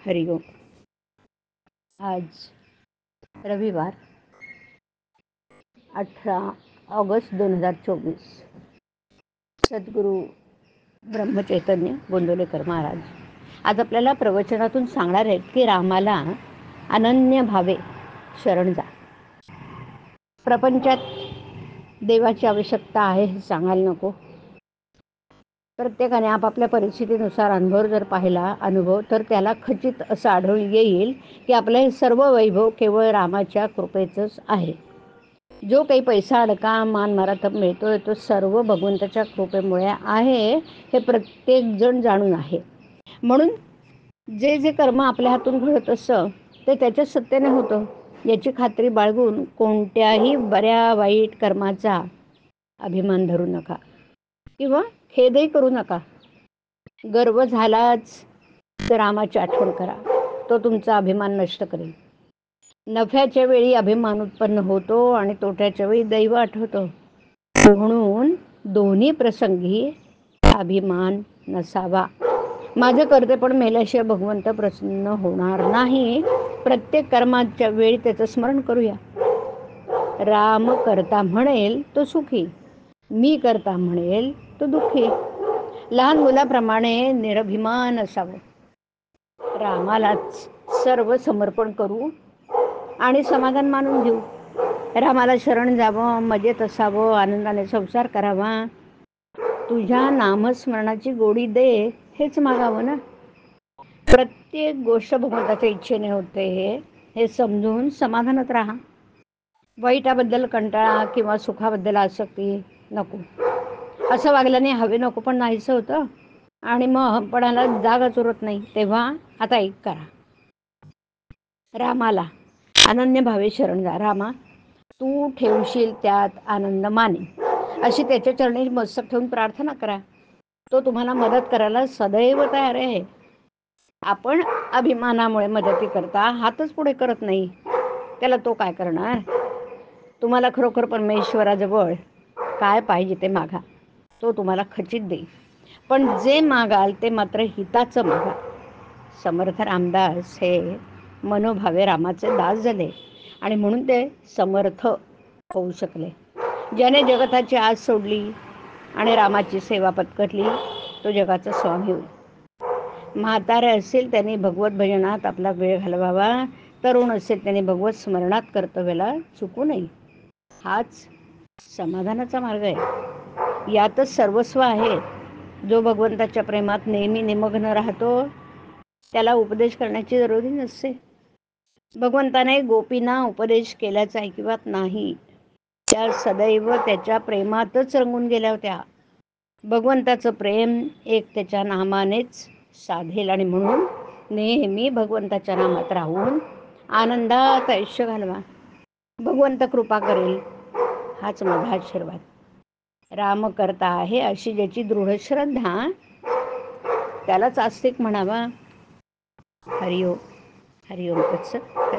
हरिओम. आज रविवार 18 ऑगस्ट 2024. सद्गुरू ब्रह्मचैतन्य गोंदवलेकर महाराज आज आपल्याला प्रवचनातून सांगणार आहेत की रामाला अनन्य भावे शरण जा. प्रपंचात देवाची आवश्यकता आहे हे सांगायला नको. प्रत्येकाने आपापल्या परिस्थितीनुसार अनुभव जर पाहिला तर त्याला खचित असं आढळून येईल की आपलं हे सर्व वैभव केवळ रामाच्या कृपेचंच आहे. जो काही पैसा अडका मान मराठा मिळतोय तो सर्व भगवंताच्या कृपेमुळे आहे हे प्रत्येक जण जाणून आहे. म्हणून जे जे कर्म आपल्या हातून घडत असतं ते त्याच्या सत्तेने होतं याची खात्री बाळगून कोणत्याही बऱ्या वाईट कर्माचा अभिमान धरू नका किंवा खेदही करू नका. गर्व झालाच तर रामाची आठवण करा, तो तुमचा अभिमान नष्ट करेल. नफ्याच्या वेळी अभिमान उत्पन्न होतो आणि तोट्याच्या वेळी दैव आठवतं. म्हणून दोन्ही प्रसंगी अभिमान नसावा. माझं करते पण मेल्याशिवाय भगवंत प्रसन्न होणार नाही. प्रत्येक कर्माच्या वेळी त्याचं स्मरण करूया. राम करता म्हणेल तो सुखी, मी करता म्हणेल तो दुःखी. लहान मुलाप्रमाणे निरभिमान असावं. रामालाच सर्व समर्पण करू आणि समाधान मानून घेऊ. रामाला शरण जावं, मजेत असावं, आनंदाने संसार करावा. तुझ्या नामस्मरणाची गोडी दे हेच मागावं ना. प्रत्येक गोष्ट भगवंताच्या इच्छेने होते हे समजून समाधानात राहा. वाईटाबद्दल कंटाळा किंवा सुखाबद्दल आसक्ती नको. असं वागल्याने हवे नको पण नाहीसं होतं आणि मग हंपणाला जागाच उरत नाही. तेव्हा आता एक करा. रामाला अनन्य भावे शरण जा. रामा, तू ठेवशील त्यात आनंद माने अशी त्याच्या चरणी मस्तक ठेवून प्रार्थना करा. तो तुम्हाला मदत करायला सदैव तयार आहे. आपण अभिमानामुळे मदती करता हातच पुढे करत नाही, त्याला तो काय करणार. तुम्हाला खरोखर परमेश्वराजवळ काय पाहिजे ते मागा, तो तुम्हाला खचित देईल. पण जे मागाल ते मात्र हिताचं मागा. समर्थ रामदास हे मनोभावे रामाचे दास झाले आणि म्हणून ते समर्थ होऊ शकले. ज्याने जगताची आस सोडली आणि रामाची सेवा पत्करली तो जगाचा स्वामी होईल. म्हातारे असेल त्यांनी भगवत भजनात आपला वेळ घालवावा. तरुण असेल त्यांनी भगवत स्मरणात कर्तव्याला चुकू नये. हाच समाधानाचा मार्ग आहे. यातच सर्वस्व आहे. जो भगवंताच्या प्रेमात नेहमी निमग्न राहतो त्याला उपदेश करण्याची जरुरी नसते. भगवंताने गोपींना उपदेश केल्याचा ऐकिवात नाही. त्या सदैव त्याच्या प्रेमातच रंगून गेल्या होत्या. भगवंताचं प्रेम एक त्याच्या नामानेच साधेल आणि म्हणून नेहमी भगवंताच्या नामात राहून आनंदात आयुष्य घालवा. भगवंत कृपा करेल हाच माझा आशीर्वाद. राम करता आहे अशी ज्याची दृढ श्रद्धा त्यालाच आस्तिक म्हणावा. हरिओम. हरिओम तत्सत.